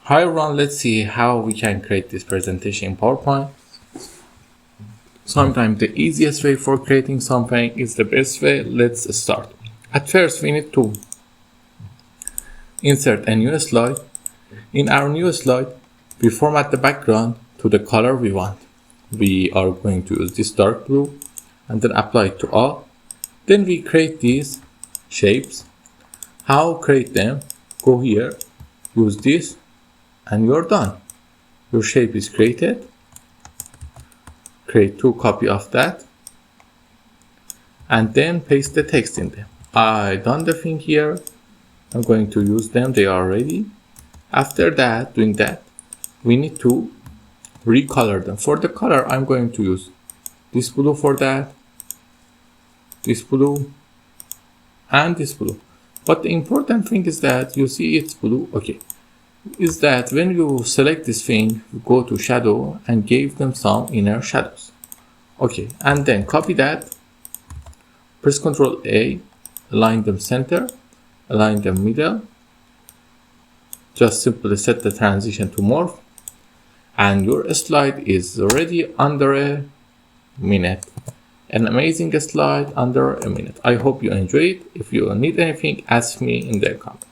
Hi everyone, let's see how we can create this presentation in PowerPoint. Sometimes the easiest way for creating something is the best way. Let's start. At first, we need to insert a new slide. In our new slide, we format the background to the color we want. We are going to use this dark blue and then apply it to all. Then we create these shapes. How create them? Go here, use this, and you're done. Your shape is created. Create 2 copies of that and then paste the text in them. I done the thing here. I'm going to use them. They are ready. After that, doing that, we need to recolor them. For the color, I'm going to use this blue for that, this blue, and this blue. But the important thing is that you see it's blue. Okay. Is that when you select this thing, you go to shadow and give them some inner shadows. Okay, and then copy that, press Ctrl A, align them center, align them middle, just simply set the transition to morph, and your slide is ready under a minute. An amazing slide under a minute. I hope you enjoyed it. If you need anything, ask me in the comments.